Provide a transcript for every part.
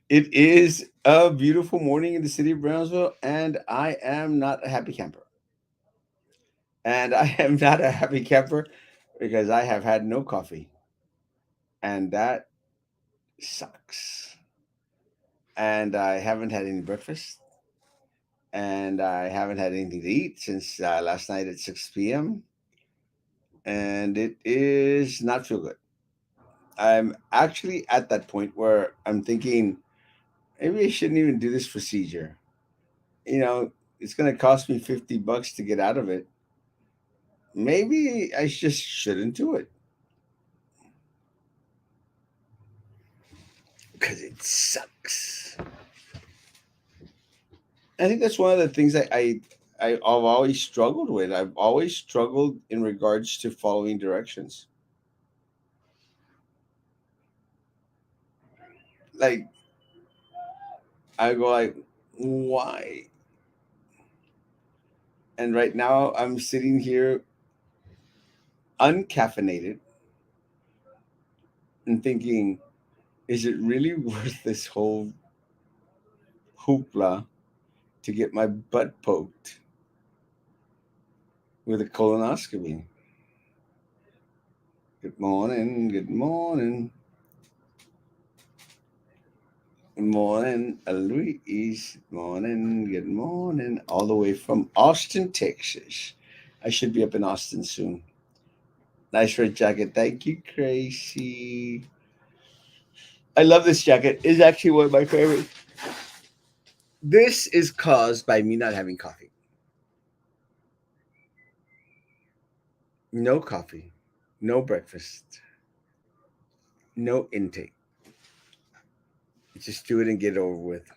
It is a beautiful morning in the city of Brownsville, and I am not a happy camper. And I am not a happy camper because I have had no coffee, and that sucks. And I haven't had any breakfast, and I haven't had anything to eat since last night at 6 p.m., and it is not feel good. I'm actually at that point where I'm thinking maybe I shouldn't even do this procedure. You know, it's going to cost me $50 to get out of it. Maybe I just shouldn't do it because it sucks. I think that's one of the things I've always struggled with. I've always struggled in regards to following directions. Like I go like, why? And right now I'm sitting here uncaffeinated and thinking, is it really worth this whole hoopla to get my butt poked with a colonoscopy? Good morning, good morning. Good morning, Luis. Good morning, good morning. All the way from Austin, Texas. I should be up in Austin soon. Nice red jacket. Thank you, Gracie. I love this jacket. It's actually one of my favorites. This is caused by me not having coffee. No coffee, no breakfast, no intake. Just do it and get it over with.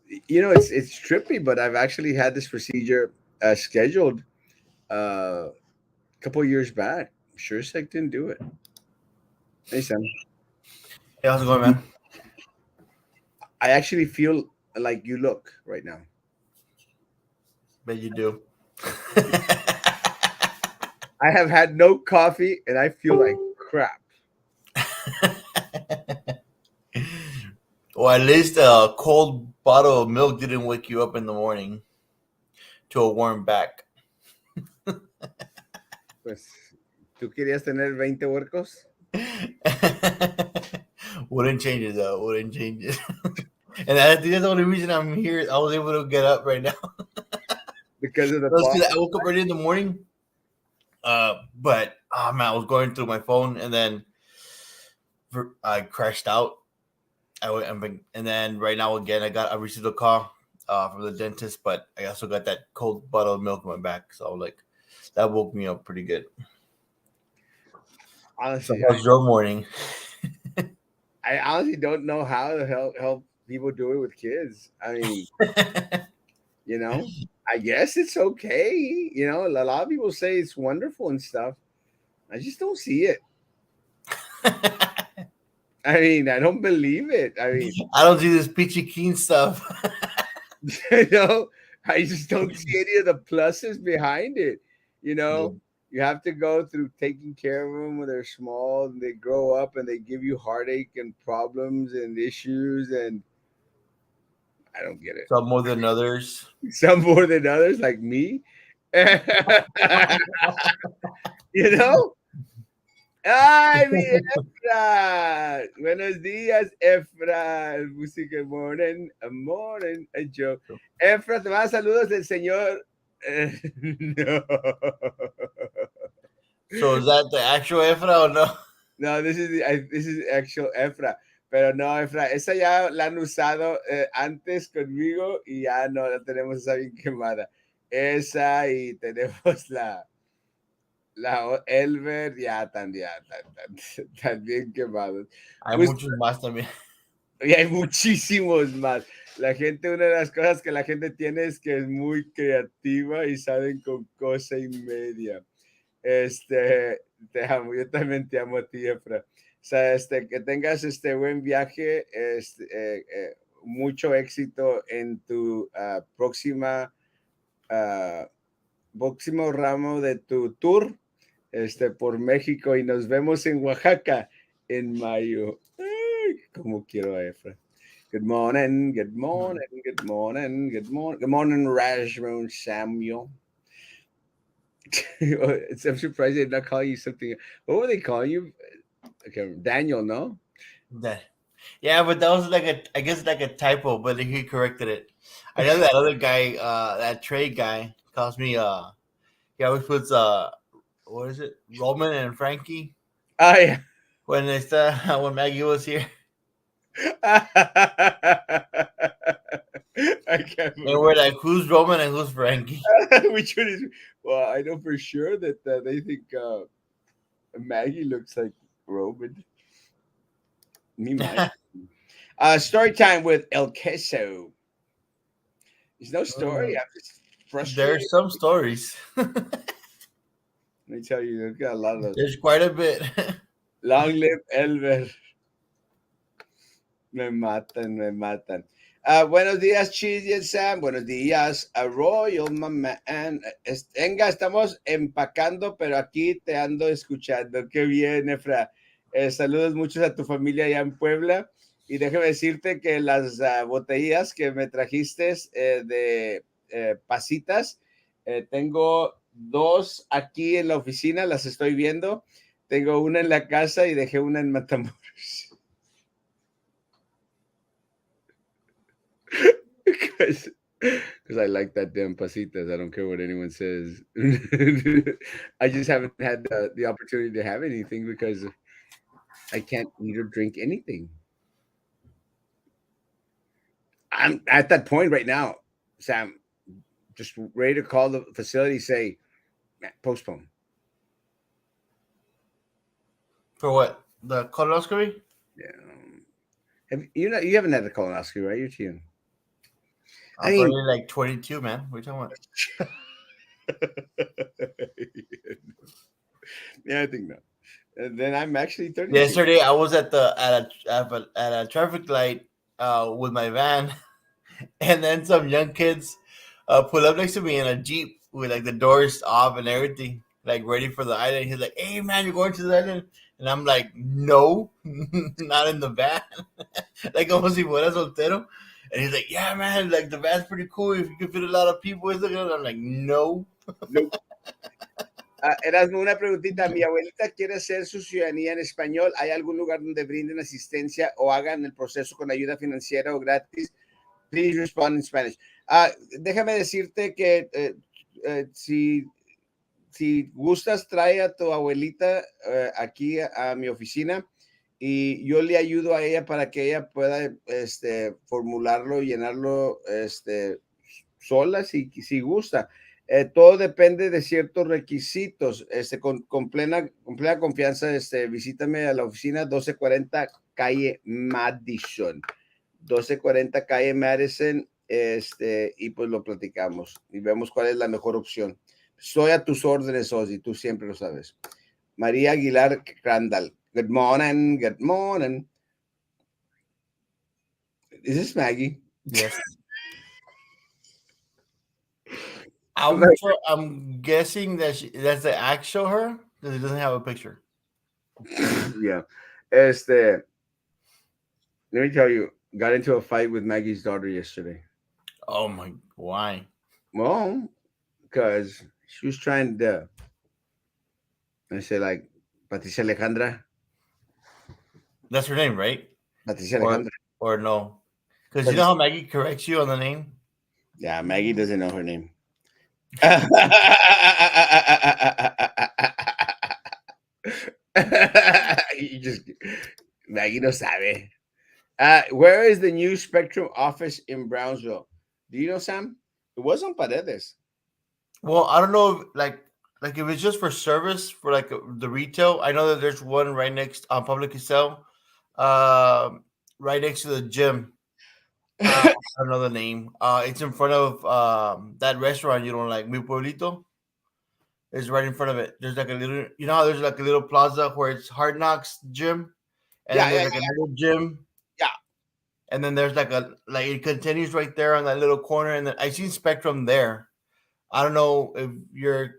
It's trippy, but I've actually had this procedure scheduled a couple of years back. Sure as heck didn't do it. Hey Sam, Hey, how's it going, man? I actually feel like you look right now. Bet you do. I have had no coffee and I feel like crap. Well, at least a cold bottle of milk didn't wake you up in the morning to a warm back. Pues, ¿tú querías tener 20 huercos? Wouldn't change it though. Wouldn't change it. And I think that's the only reason I'm here. I was able to get up right now. Because of the That's pod? because I woke up early in the morning. But oh man, I was going through my phone and then I crashed out. And then right now again, I received a call from the dentist, but I also got that cold bottle of milk in my back. So like that woke me up pretty good. So Honestly, how's your morning? I honestly don't know how to help people do it with kids. I mean, you know, I guess it's okay. A lot of people say it's wonderful and stuff. I just don't see it. I mean, I don't believe it. I mean, I don't see this peachy keen stuff. you know, I just don't see any of the pluses behind it. You Yeah. know, you have to go through taking care of them when they're small and they grow up and they give you heartache and problems and issues, and I don't get it. Some more than others. Some more than others, like me. you know? Ay, mi Efra. Buenos días, Efra. Música morning, a morning, a joke. Efra, te manda saludos del señor. No. So is that the actual Efra or no? No, this is actual Efra. Pero no, Efra, esa ya la han usado antes conmigo y ya no la tenemos esa bien quemada. Esa y tenemos la Elber ya también, también quemados. Hay Pues, muchos más también. y hay muchísimos más. La gente, una de las cosas que la gente tiene es que es muy creativa y saben con cosa y media. Te amo, yo también te amo a ti, Efra. O sea, que tengas buen viaje, mucho éxito en tu ah, próximo ramo de tu tour por México y nos vemos en Oaxaca en mayo. Ay, como quiero a Efra. Good morning, good morning, good morning, good morning, good morning, Erasmo and Samuel. I'm surprised they did not call you something. What were they calling you? Okay, Daniel, no? That, yeah, but that was like I guess like a typo, but he corrected it. I know that other guy, that trade guy, calls me. He always puts what is it, Roman and Frankie Oh, yeah. when it's when Maggie was here. I can't And believe we're like, who's Roman and who's Frankie? which one is. Well, I know for sure that they think Maggie looks like Roman. Me, man. Story time with El Queso. There's no story. Mm, I'm just frustrated. there's some stories. Let me tell you, they've got a lot of those. There's quite a bit. Long live Elver. Me matan, me matan. Buenos días, Cheese y Sam. Buenos días, a Royal Mama. Venga, estamos empacando, pero aquí te ando escuchando. Qué bien, Efra. Saludos muchos a tu familia allá en Puebla. Y déjame decirte que las botellas que me trajiste de pasitas, tengo dos aquí en la oficina, las estoy viendo. Tengo una en la casa y dejé una en Matamoros. Because I like that damn pasitas. I don't care what anyone says. I just haven't had the opportunity to have anything because I can't eat or drink anything. I'm at that point right now, Sam, just ready to call the facility, say, "Man, postpone." For what? The colonoscopy? Yeah. You haven't had a colonoscopy, right? You're too young. I I'm mean, probably like 22, man. What are you talking about? yeah, I think no. And then I'm actually 32. Yesterday, I was at a traffic light with my van, and then some young kids pull up next to me in a Jeep with like the doors off and everything, like ready for the island. He's like, "Hey, man, you're going to the island?" And I'm like, "No, not in the van." Like como si fuera soltero. And he's like, "Yeah, man, like the van's pretty cool. If you can fit a lot of people." I'm like, "No." No. Erasmo, una preguntita. Mi abuelita quiere hacer su ciudadanía en español. ¿Hay algún lugar donde brinden asistencia o hagan el proceso con ayuda financiera o gratis? Please respond in Spanish. Déjame decirte que si gustas, trae a tu abuelita aquí a mi oficina y yo le ayudo a ella para que ella pueda formularlo, llenarlo sola si gusta. Todo depende de ciertos requisitos. Con plena confianza, visítame a la oficina 1240 calle Madison. 1240 calle Madison, y pues lo platicamos y vemos cuál es la mejor opción. Soy a tus órdenes, Ozzy, tú siempre lo sabes. María Aguilar Crandall. Good morning, good morning. Is this Maggie? Yes. I'm guessing that that's the actual her because it doesn't have a picture. Yeah. Let me tell you, got into a fight with Maggie's daughter yesterday. Oh my! Why? Well, because she was trying to, I say like, Patricia Alejandra. That's her name, right? Patricia Or Alejandra. or no? Because you know Patricia. how Maggie corrects you on the name. Yeah, Maggie doesn't know her name. You just Maggie no sabe. Where is the new Spectrum office in Brownsville? Do you know, Sam? It was on Paredes. Well, I don't know, like if it's just for service for like the retail. I know that there's one right next on Public Excel, right next to the gym. I don't know the name. It's in front of that restaurant you don't like, Mi Pueblito. It's right in front of it. There's like a little, you know how there's like a little plaza where it's Hard Knocks gym, and Yeah, then yeah, there's like another gym, yeah. and then there's like it continues right there on that little corner, and then I seen Spectrum there. I don't know if you're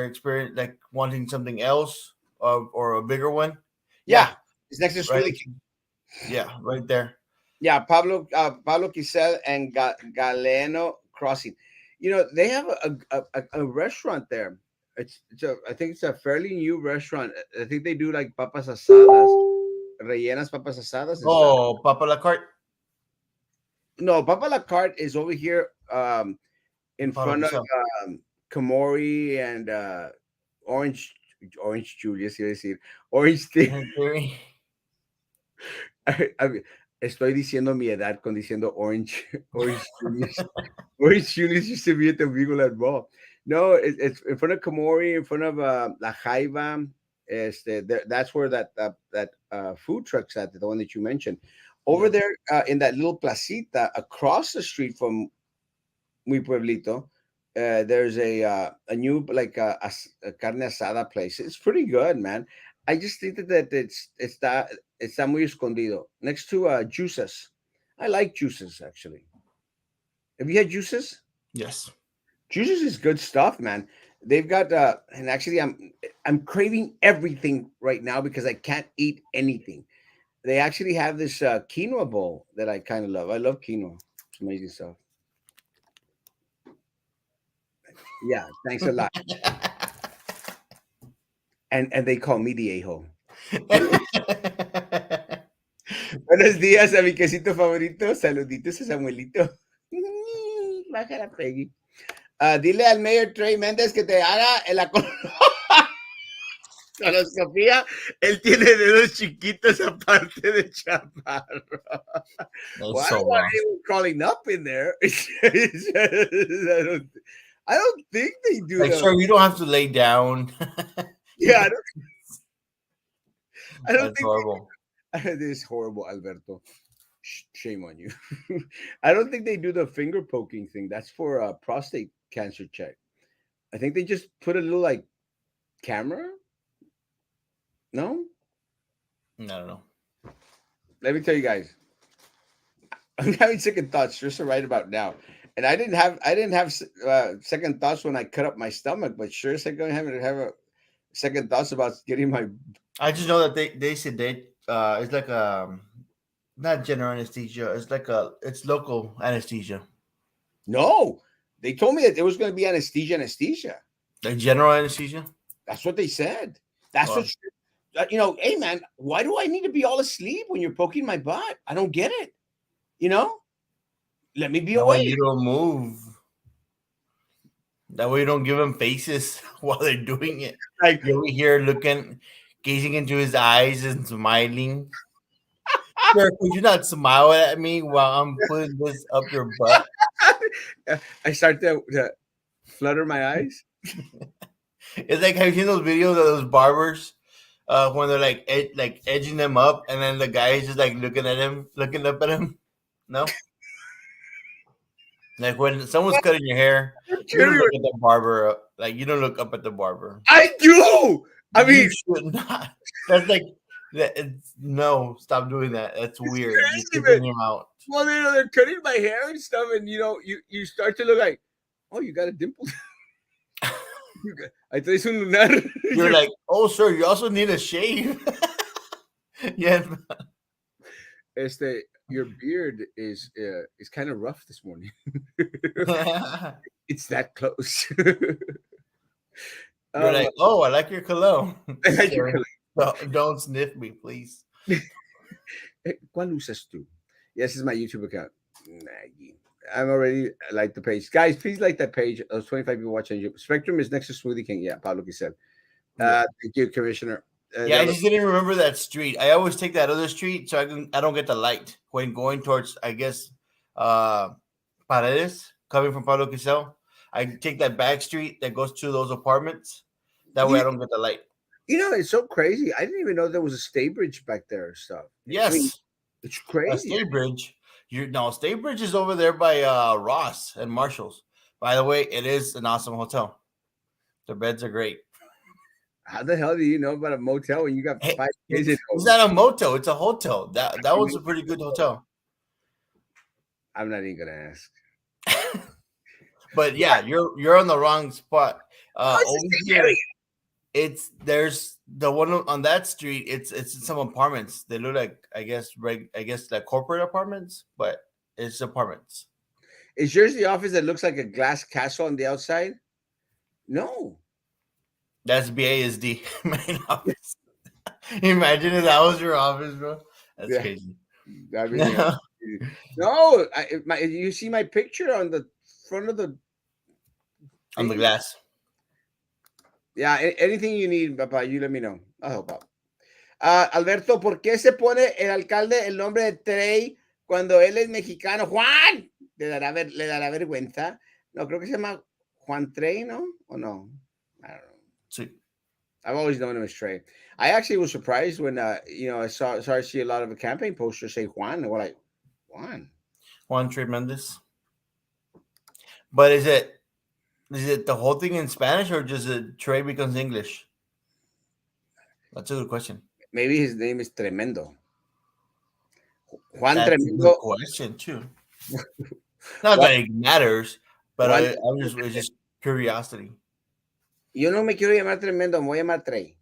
experience like wanting something else or a bigger one. Yeah. Yeah, It's next to right. Swilly King. Yeah, right there. Yeah, Pablo Quisel and Galeno Crossing. They have a restaurant there. I think it's a fairly new restaurant. I think they do like papas asadas, rellenas papas asadas and stuff. Oh, Papa La Carte No, Papa La Carte is over here, in in Palo front of Quisel. Camori and Orange Orange Julius, iba a decir. Orange Thing. In theory. Estoy diciendo mi edad con diciendo Orange Orange Julius. Orange Julius used to be at the Vigoland Mall. No, it's in front of Camori, in front of La Jaiba. That's where that food truck's at, the one that you mentioned. Over Yeah. there, in that little placita across the street from Mi Pueblito, there's a new like a carne asada place. It's pretty good, man. I just think that está muy escondido next to Juices. I like Juices actually. Have you had Juices? Yes. Juices is good stuff, man. They've got and actually I'm craving everything right now because I can't eat anything. They actually have this quinoa bowl that I kind of love. I love quinoa. It's amazing stuff. Yeah, thanks a lot. And they call me the a-hole. Buenos días a mi quesito favorito. Saluditos a Samuelito. Baja la Peggy. Dile al Mayor Trey Méndez que te haga la colonoscopía. Él tiene dedos chiquitos aparte de chaparro. That's Well, I so don't want wrong. anyone crawling up in there. I don't think they do Like, the. sure, you don't have to lay down. You Yeah, can- I don't That's think horrible. this is horrible, Alberto. Shame on you. I don't think they do the finger poking thing. That's for a prostate cancer check. I think they just put a little like camera. No, I don't know. let me tell you guys. I'm having second thoughts just right about now, and I didn't have second thoughts when I cut up my stomach, but sure as I'm going to have a second thoughts about getting my. I just know that they said they it's like not general anesthesia. It's like it's local anesthesia. No, they told me that there was going to be anesthesia. Like general anesthesia. That's what they said. That's what Well, Hey man, why do I need to be all asleep when you're poking my butt? I don't get it. You know, let me be that way awake. you don't move. That way you don't give them faces while they're doing it. Like, You're over here looking, gazing into his eyes and smiling. Sir, could you not smile at me while I'm putting this up your butt? I start to flutter my eyes. It's like, have you seen those videos of those barbers when they're like like edging them up, and then the guy is just like looking at him, looking up at him? No, like when someone's cutting your hair, you don't look at the barber. Like you don't look up at the barber. I do. I mean, You should not. That's like that. No, stop doing that. That's weird. You're crazy, man. kicking him out. Well, they're cutting my hair and stuff, and you start to look like, oh, you got a dimple. I traes un lunar. You're like, oh, sir, you also need a shave. Yeah. Your beard is kind of rough this morning. It's that close. You're um, like, oh, I like your cologne. I like your Sir, don't sniff me, please. ¿Cuál usas tú? Yes, this is my YouTube account. Maggie. I'm already like the page. Guys, please like that page. Those 25 people watching YouTube. Spectrum is next to Smoothie King. Yeah, Pablo said. Yeah. Thank you, Commissioner. Yeah, I just didn't remember that street. I always take that other street so I don't get the light when going towards, I guess, Paredes, coming from Pablo Quisel. I take that back street that goes to those apartments. That way I don't get the light. It's so crazy. I didn't even know there was a stay bridge back there and stuff. I mean, Yes. it's crazy. Staybridge. Staybridge is over there by Ross and Marshalls. By the way, it is an awesome hotel. The beds are great. How the hell do you know about a motel when you got Hey, 5 kids at it's home? not a motel, it's a hotel. That was a pretty good hotel. I'm not even gonna ask. But yeah, you're on the wrong spot. Oh, it's Over the same here, area. It's there's the one on that street. It's in some apartments. They look like I guess like corporate apartments, but it's apartments. Is yours the office that looks like a glass castle on the outside? No. That's BASD main office. Imagine if that was your office, bro. That's Yeah, crazy. that'd be the no. You see my picture on the front of the On the thing? glass. Yeah, anything you need, Papa, you let me know. I'll help out. Alberto, ¿por qué se pone el alcalde el nombre de Trey cuando él es mexicano? Juan, le dará vergüenza. No, creo que se llama Juan Trey, ¿no? ¿O no? I don't know. So, I've always known him as Trey. I actually was surprised when I started to see a lot of the campaign posters say Juan. And we're like, Juan. Juan Tremendous. But is it the whole thing in Spanish or just Trey becomes English? That's a good question. Maybe his name is Tremendo. Juan That's a good Tremendo. question too. Not Juan, that it matters, but Juan I'm just it's just curiosity. Yo no me quiero llamar Tremendo, me voy a llamar Trey.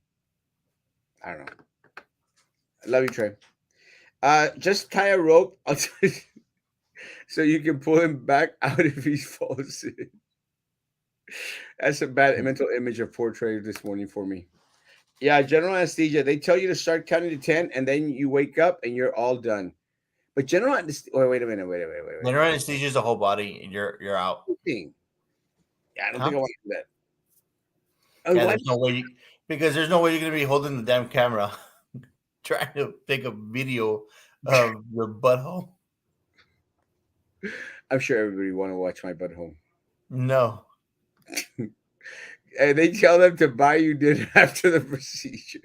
I don't know. I love you, Trey. Just tie a rope so you can pull him back out if he falls in. That's a bad mental image of poor Trey this morning for me. Yeah, general anesthesia. They tell you to start counting to 10 and then you wake up and you're all done. But general anesthesia. Wait a minute. General anesthesia is the whole body, and you're out. Yeah, I don't Huh? think I want to do that. Yeah, Why? there's no way because there's no way you're gonna be holding the damn camera trying to take a video of your butthole. I'm sure everybody want to watch my butt home. No. And they tell them to buy you dinner after the procedure.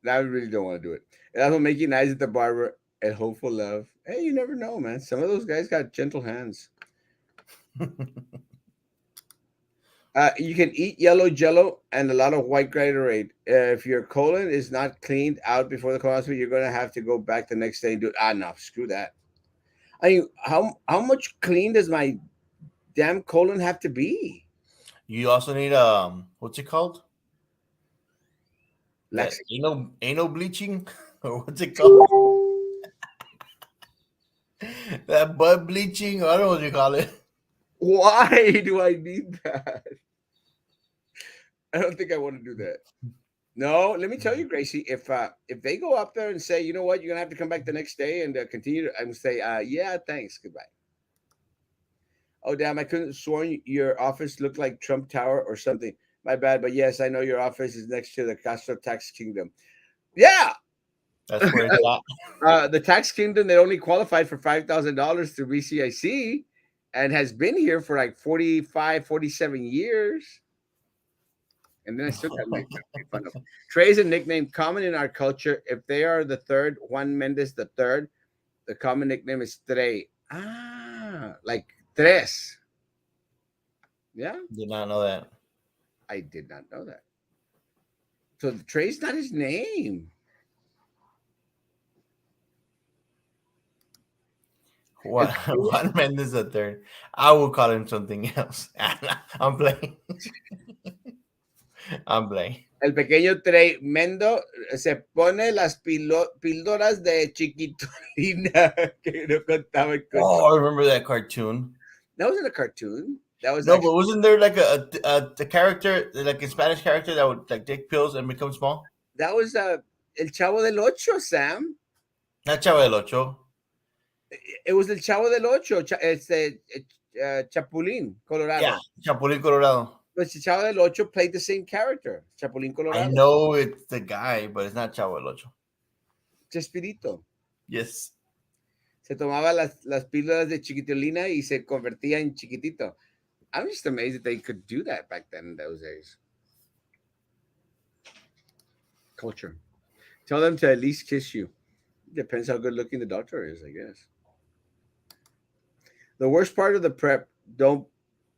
I really don't want to do it. And that's what making eyes at the barber and hope for love. Hey, you never know, man. Some of those guys got gentle hands. You can eat yellow jello and a lot of white Gatorade. If your colon is not cleaned out before the colonoscopy, you're going to have to go back the next day and do it. No, screw that. I mean, how much clean does my damn colon have to be? You also need what's it called? That Lax. anal bleaching or what's it called? That butt bleaching. I don't know what you call it. Why do I need that? I don't think I want to do that. No, let me tell you, Gracie. If they go up there and say, you know what, you're gonna have to come back the next day and continue, I'm gonna say, yeah, thanks, goodbye. Oh damn, I couldn't have sworn your office looked like Trump Tower or something. My bad, but yes, I know your office is next to the Castro Tax Kingdom. Yeah, That's where it's at. the Tax Kingdom that only qualified for $5,000 through BCIC and has been here for like 45, 47 years. And then I still got made fun of. Trey is a nickname common in our culture. If they are the third, Juan Mendez the third, the common nickname is Trey. Like tres. Yeah, Did not know that. I did not know that. So Trey's not his name. What Juan Mendez the third? I will call him something else. I'm playing. I'm playing. El pequeño Tremendo se pone las píldoras de chiquitolina que no contaba el coche. Oh, I remember that cartoon. That wasn't a cartoon. That was No, actually, but wasn't there like a character, like a Spanish character that would like take pills and become small? that was El Chavo del Ocho, Sam. Not Chavo del Ocho. It was El Chavo del Ocho, Chapulín Colorado. Yeah, Chapulín Colorado. But el Chavo del Ocho played the same character, Chapulín I Colorado. know it's the guy, but it's not Chavo del Ocho. Chespirito. Yes. Se tomaba las píldoras de chiquitolina y se convertía en chiquitito. I'm just amazed that they could do that back then in those days. Culture. Tell them to at least kiss you. Depends how good looking the doctor is, I guess. The worst part of the prep, don't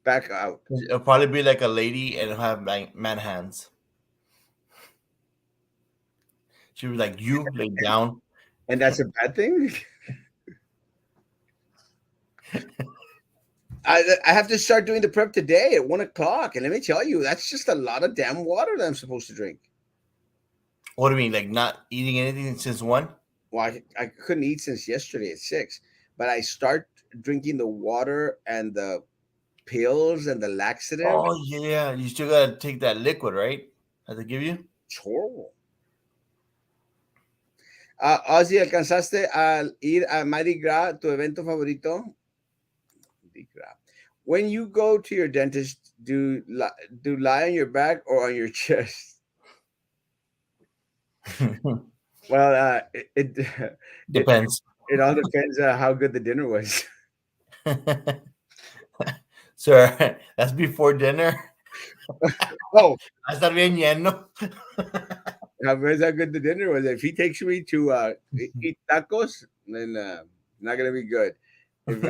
back out. It'll probably be like a lady and it'll have like man hands. She was like, "You lay down." And that's a bad thing? I have to start doing the prep today at 1 o'clock, and let me tell you, that's just a lot of damn water that I'm supposed to drink. What do you mean, like not eating anything since one? Well, I couldn't eat since yesterday at 6, but I start drinking the water and the pills and the laxative. Oh yeah, you still gotta take that liquid, right? That they give you. It's horrible. Ozzy, ¿alcanzaste a ir a Mardi Gras, tu evento favorito? Mardi Gras. When you go to your dentist, do lie on your back or on your chest? Well, it Depends. it all depends how good the dinner was. Sir, that's before dinner. Oh, Va a estar bien lleno. how good the dinner was. If he takes me to eat tacos, then not gonna be good. If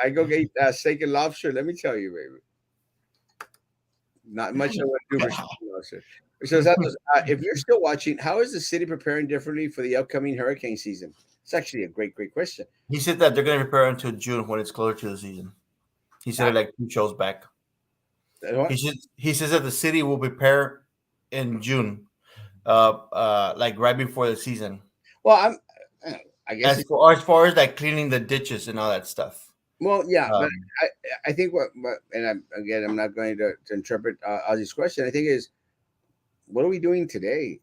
I go get steak and lobster, let me tell you, baby, not much I want to do for steak and lobster. So, Santos, if you're still watching, how is the city preparing differently for the upcoming hurricane season? It's actually a great question. He said that they're gonna prepare until June when it's closer to the season. He said Uh, it like 2 shows back. what? He says that the city will prepare in June, like right before the season. Well, I guess it's As far as like cleaning the ditches and all that stuff. well, yeah, but Um, I think what and again, I'm not going to interpret Ozzy's question. I think is what are we doing today?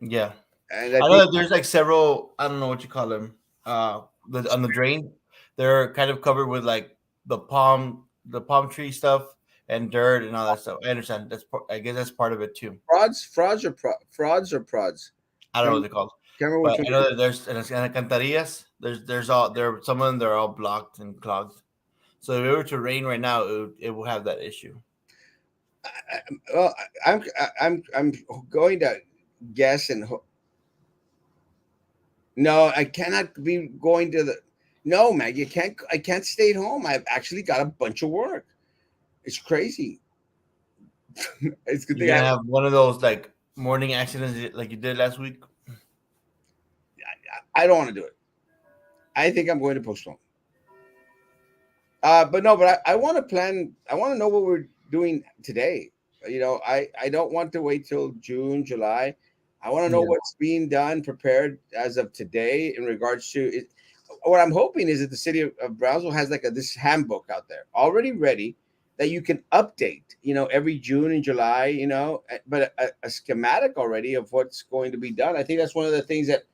yeah, And I I know think that there's like several. I don't know what you call them. On the drain, they're kind of covered with like the palm tree stuff and dirt and all that stuff. I understand. I guess that's part of it too. frauds or prods. I don't know Can't what they're called, remember which but one. I know that there's and alcantarillas. There's all there. Some of them they're all blocked and clogged. So if it were to rain right now, it will have that issue. Well, I'm going to guess and no, I cannot be going to the. No, man, you can't. I can't stay at home. I've actually got a bunch of work. It's crazy. It's a good You're thing gonna have one of those like morning accidents like you did last week. I don't want to do it. I think I'm going to postpone. But no, but I want to plan. I want to know what we're doing today. I don't want to wait till June, July. I want to know Yeah. what's being done, prepared as of today in regards to it. What I'm hoping is that the city of Brownsville has like this handbook out there already ready that you can update, every June and July, but a schematic already of what's going to be done. I think that's one of the things that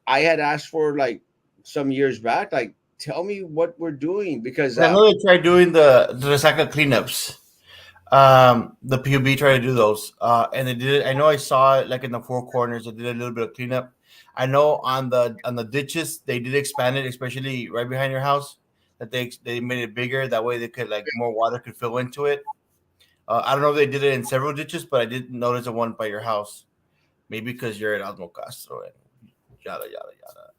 I had asked for like some years back. Like, tell me what we're doing because I know they tried doing the resaca cleanups. The PUB tried to do those, and they did it. I know I saw it like in the four corners. They did a little bit of cleanup. I know on the ditches they did expand it, especially right behind your house. That they made it bigger. That way they could like more water could fill into it. I don't know if they did it in several ditches, but I did notice the one by your house. Maybe because you're at Osmo Castro and yada yada yada,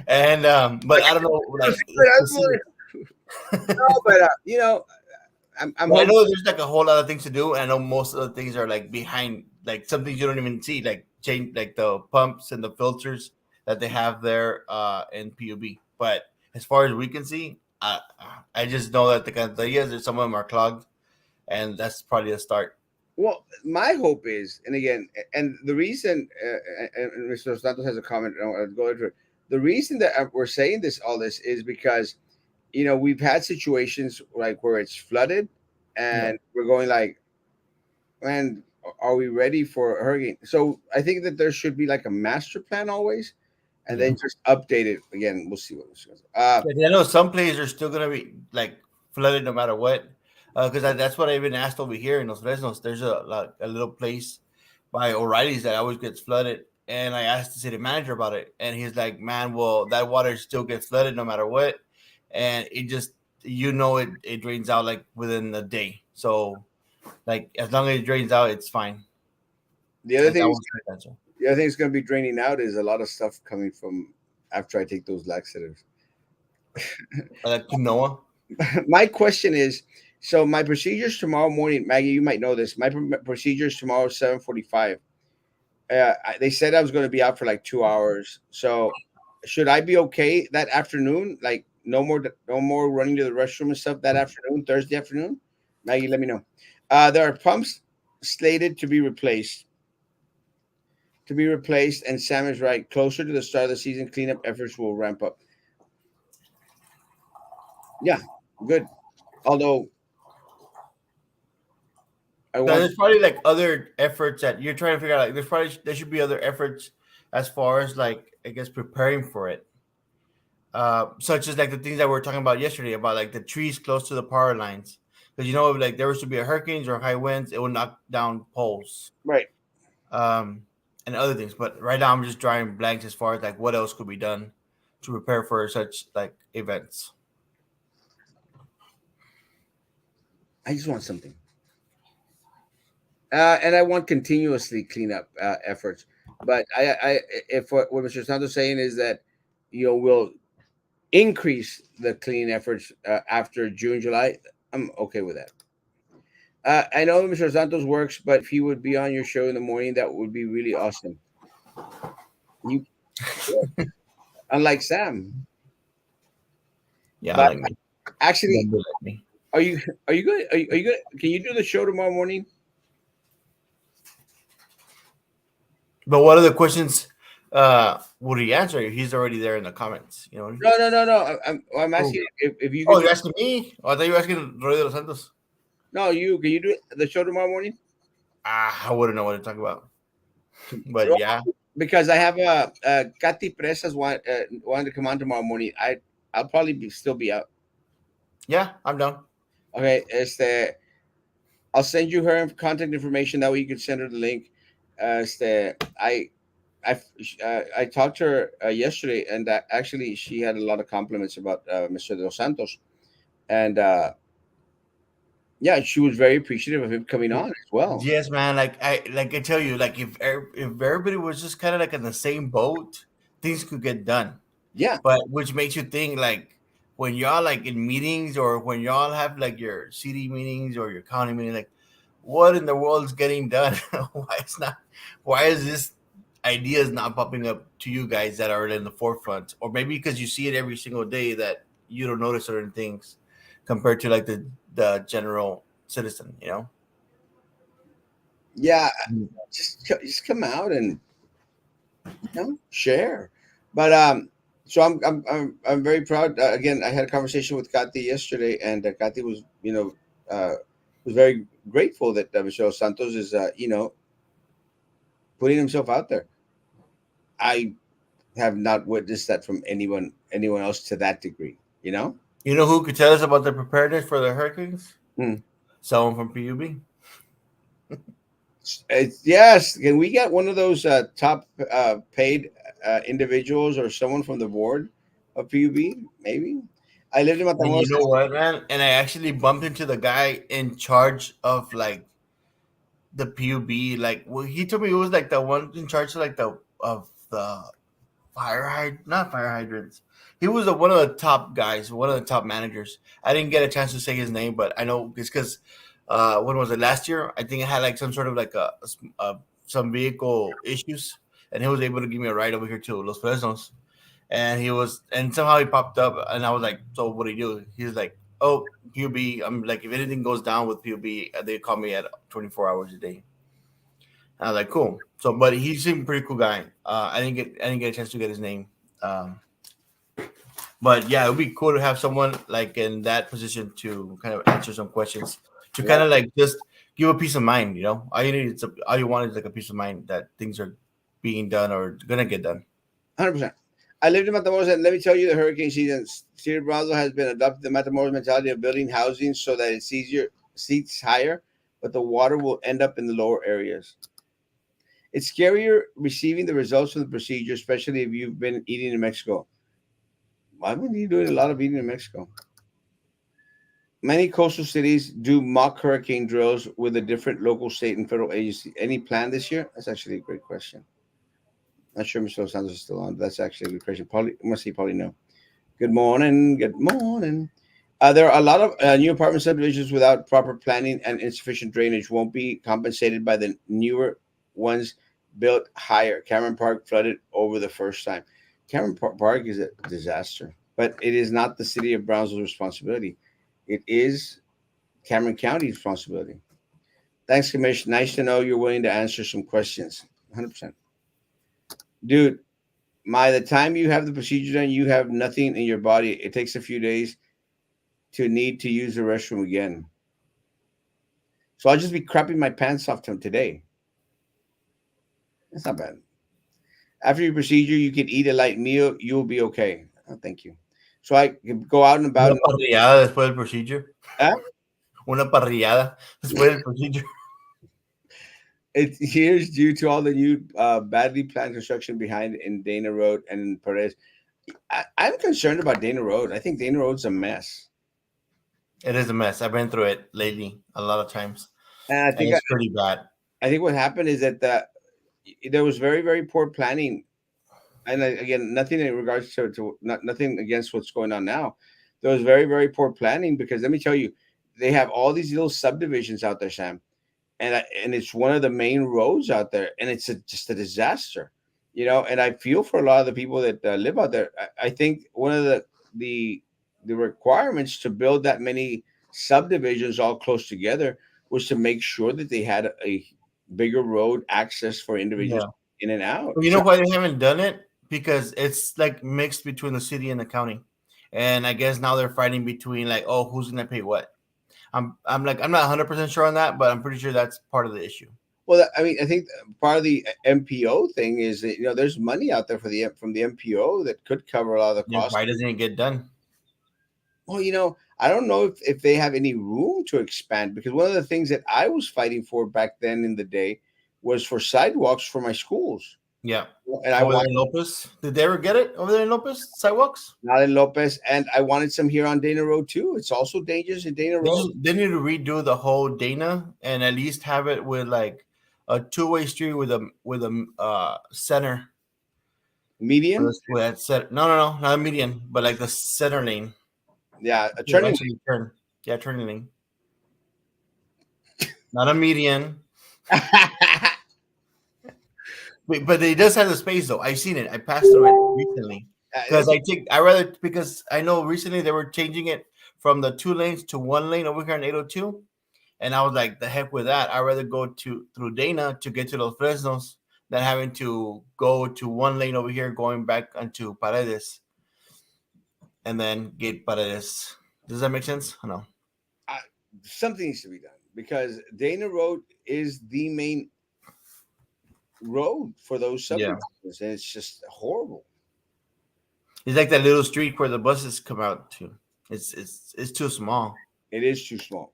and but I don't know like specific. no, but I'm Well, I hoping. know there's like a whole lot of things to do. And I know most of the things are like behind, like some things you don't even see, like change, like the pumps and the filters that they have there in PUB. But as far as we can see, I just know that the cantillas, some of them are clogged, and that's probably a start. Well, my hope is, and again, and the reason, and Mr. Santos has a comment. I'll go into it. The reason that we're saying all this is because we've had situations like where it's flooded, Yeah, and we're going like, man, are we ready for a hurricane? So I think that there should be like a master plan always, and yeah. then just update it again. We'll see what this goes. Yeah, I know some places are still gonna be like flooded no matter what. Because that's what I even asked over here in Los Fresnos. There's a little place by O'Reilly's that always gets flooded, and I asked the city manager about it, and he's like, "Man, well, that water still gets flooded no matter what, and it just it drains out like within a day. So like as long as it drains out, it's fine." The other Like thing that is, was his answer. the other thing is going to be draining out is a lot of stuff coming from after I take those laxatives. Like quinoa. My question is, so my procedures tomorrow morning, Maggie, you might know this. My procedures tomorrow 7:45. They said I was going to be out for like 2 hours. So should I be okay that afternoon? Like no more running to the restroom and stuff that afternoon, Thursday afternoon. Maggie, let me know. There are pumps slated to be replaced, and Sam is right. Closer to the start of the season, cleanup efforts will ramp up. Yeah, good. Although I So want, there's probably like other efforts that you're trying to figure out. Like there should be other efforts as far as like I guess preparing for it, such as like the things that we were talking about yesterday about like the trees close to the power lines. Because if like there was to be a hurricanes or high winds, it would knock down poles, right. um, and other things. But right now, I'm just drawing blanks as far as like what else could be done to prepare for such like events. I just want something, and I want continuously cleanup efforts. But if what Mr. Santos is saying is that we'll increase the cleaning efforts after June, July, I'm okay with that. I know Mr. Santos works, but if he would be on your show in the morning, that would be really awesome. You, unlike Sam, Yeah, but like me. actually, Don't be like me. are you good? Are you good? Can you do the show tomorrow morning? But what other questions would he answer? He's already there in the comments. No, no, no, no. I'm Oh, asking if you oh, could do. you're asking me? Oh, I thought you were asking Roy de los Santos. No, you can you do the show tomorrow morning? I wouldn't know what to talk about. But yeah, Because I have Katy Presas wanted to come on tomorrow morning. I'll probably still be out. yeah, I'm down. Okay, I'll send you her contact information. That way you can send her the link. I I talked to her yesterday, and actually she had a lot of compliments about Mr. Dos Santos, and yeah, she was very appreciative of him coming on as well. Yes, man. Like I tell you, like if everybody was just kind of like in the same boat, things could get done. Yeah, But which makes you think like when y'all like in meetings or when y'all have like your city meetings or your county meeting, like what in the world is getting done? Why is this idea is not popping up to you guys that are in the forefront? Or maybe because you see it every single day that you don't notice certain things compared to like the general citizen. yeah. Just come out and share. But so I'm very proud. Again, I had a conversation with Kathy yesterday, and Kathy was was very grateful that Michelle Santos is putting himself out there. I have not witnessed that from anyone else to that degree. You know. You know who could tell us about the preparedness for the hurricanes? Hmm. Someone from PUB. Yes. Can we get one of those top paid individuals or someone from the board of PUB? Maybe. I lived in And you Matamoros. know what, man? And I actually bumped into the guy in charge of like the PUB. Like, well, he told me it was like the one in charge of like the not fire hydrants. He was one of the top guys, one of the top managers. I didn't get a chance to say his name, but I know it's because when was it last year? I think it had like some sort of like some vehicle issues, and he was able to give me a ride over here to Los Fresnos. And somehow he popped up, and I was like, "So what do you do?" He's like, "Oh, PUB. I'm like, if anything goes down with PUB, they call me at 24 hours a day." I was like, "Cool." So, but he seemed a pretty cool guy. I didn't get a chance to get his name. Um, but yeah, it would be cool to have someone like in that position to kind of answer some questions, to Yeah, kind of like just give a peace of mind. All you want is like a peace of mind that things are being done or gonna get done. 100%. I lived in Matamoros, and let me tell you, the hurricane season, City of Brownsville has been adopted the Matamoros mentality of building housing so that it's easier, seats higher, but the water will end up in the lower areas. It's scarier receiving the results from the procedure, especially if you've been eating in Mexico. Why would you doing a lot of eating in Mexico? Many coastal cities do mock hurricane drills with a different local, state, and federal agency. Any plan this year? That's actually a great question. Not sure Mr. Santos is still on. But that's actually a good question. Probably, I must say, probably no. Good morning. Good morning. There are a lot of new apartment subdivisions without proper planning and insufficient drainage won't be compensated by the newer ones built higher. Cameron Park flooded over the first time. Cameron Park is a disaster. but it is not the city of Brownsville's responsibility. It is Cameron County's responsibility. Thanks, Commissioner. Nice to know you're willing to answer some questions. 100%. Dude, by the time you have the procedure done, you have nothing in your body. It takes a few days to need to use the restroom again. So I'll just be crapping my pants off today. That's not bad. After your procedure, you can eat a light meal. You'll be okay. Oh, thank you. So I can go out and about. Una parrillada después del procedure. Uh, Una parrillada después del procedure. It here's due to all the new badly planned construction behind in Dana Road and in Perez. I'm concerned about Dana Road. I think Dana Road's a mess. It is a mess. I've been through it lately a lot of times, And I and think it's pretty bad. I think what happened is that there was very very poor planning. And again, nothing in regards to nothing against what's going on now. There was very very poor planning because let me tell you, they have all these little subdivisions out there, Sam, and it's one of the main roads out there, and it's just a disaster, And I feel for a lot of the people that live out there. I think one of the the requirements to build that many subdivisions all close together was to make sure that they had a bigger road access for individuals Yeah. in and out. Well, you know why they haven't done it? Because it's like mixed between the city and the county, and I guess now they're fighting between like, oh, who's gonna pay what? I'm like I'm not 100% sure on that, but I'm pretty sure that's part of the issue. Well, I mean, I think part of the MPO thing is that there's money out there from the MPO that could cover a lot of the Yeah, costs. why doesn't it get done? Well, I don't know if they have any room to expand because one of the things that I was fighting for back then in the day was for sidewalks for my schools. Yeah. And I Over there want in Lopez, did they ever get it over there in Lopez sidewalks? not in Lopez, and I wanted some here on Dana Road too. It's also dangerous in Dana Road. They need to redo the whole Dana and at least have it with like a two-way street with a center. Median, With that center. No, not a median, but like the center lane. yeah, a To turning. actually turn. Yeah, turning lane. Not a median. But it does have the space though. I've seen it. I passed through it recently. Because I know recently they were changing it from the 2 lanes to 1 lane over here on 802. And I was like, the heck with that. I'd rather go through Dana to get to los Fresnos than having to go to 1 lane over here going back onto Paredes and then get Paredes. Does that make sense? I know. Something needs to be done because Dana Road is the main road for those Yeah. subdivisions, and it's just horrible. It's like that little street where the buses come out to. It's too small. It is too small.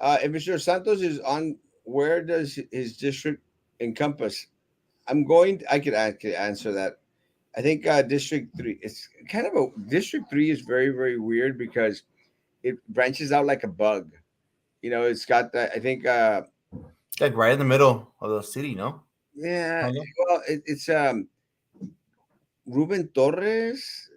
If Mr. Santos is on, where does his district encompass? I could answer that. I think District 3, it's kind of District 3 is very, very weird because it branches out like a bug. It's got that, I think, It's like right in the middle of the city, no? yeah, Kinda. well, it's Ruben Torres.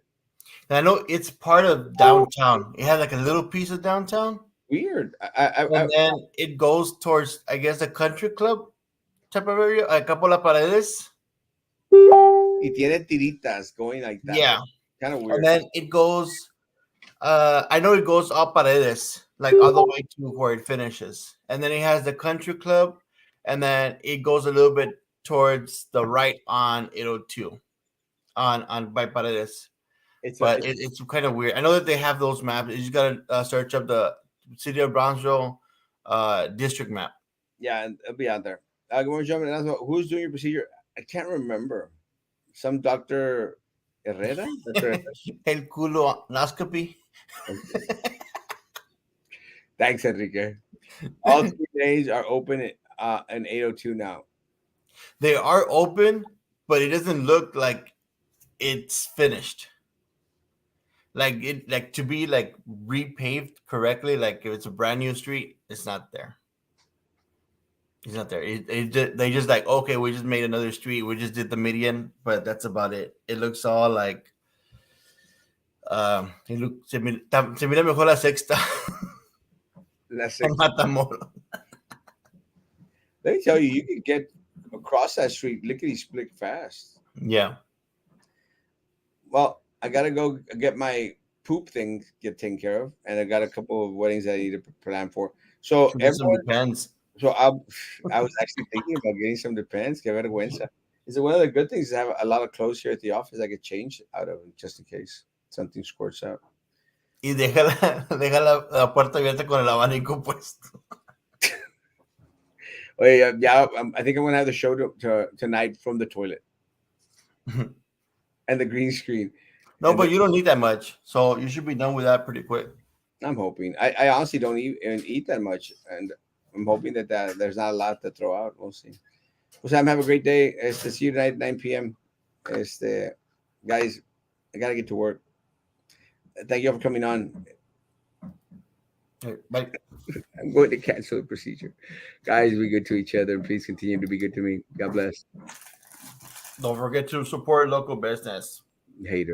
And I know it's part of downtown. It has like a little piece of downtown. Weird. And then it goes towards, I guess, the country club type of area, like a couple of paredes. Y tiene tiritas going like that. Yeah. Kind of weird. And then it goes, I know it goes up paredes, like all the way to where it finishes. And then it has the country club, and then it goes a little bit towards the right on 802, on by paredes. It's It's kind of weird. I know that they have those maps. You just gotta search up the city of Brownsville district map. yeah, and it'll be out there. Good morning, gentlemen. And also, who's doing your procedure? I can't remember. Some Dr. Herrera? Dr. El colonoscopy. Thanks, Enrique. All 3 days are open in 802 now. They are open, but it doesn't look like it's finished. Like to be like repaved correctly, like if it's a brand new street, it's not there. It's not there. They just like, okay, we just made another street. We just did the median, but that's about it. It looks all like se mira mejor la sexta. La sexta. Matamoros. Let me tell you, you could get across that street lickety split fast. Yeah. Well, I gotta go get my poop thing get taken care of, and I got a couple of weddings that I need to plan for. So Should get some everyone, depends. so I was actually thinking about getting some Depends. Que vergüenza. Is it one of the good things is I have a lot of clothes here at the office I get change out of just in case something squirts out. Y deja deja la puerta abierta con el abanico puesto. Oh yeah, yeah. I think I'm gonna have the show tonight from the toilet and the green screen, No, and but you don't need that much, so you should be done with that pretty quick. I'm hoping. I honestly don't eat that much, and I'm hoping that there's not a lot to throw out. We'll see. Well, Sam, have a great day. See you tonight, 9 p.m. Guys, I gotta get to work. Thank you all for coming on. Okay, bye. I'm going to cancel the procedure. Guys, be good to each other. Please continue to be good to me. God bless. Don't forget to support local business. Hater.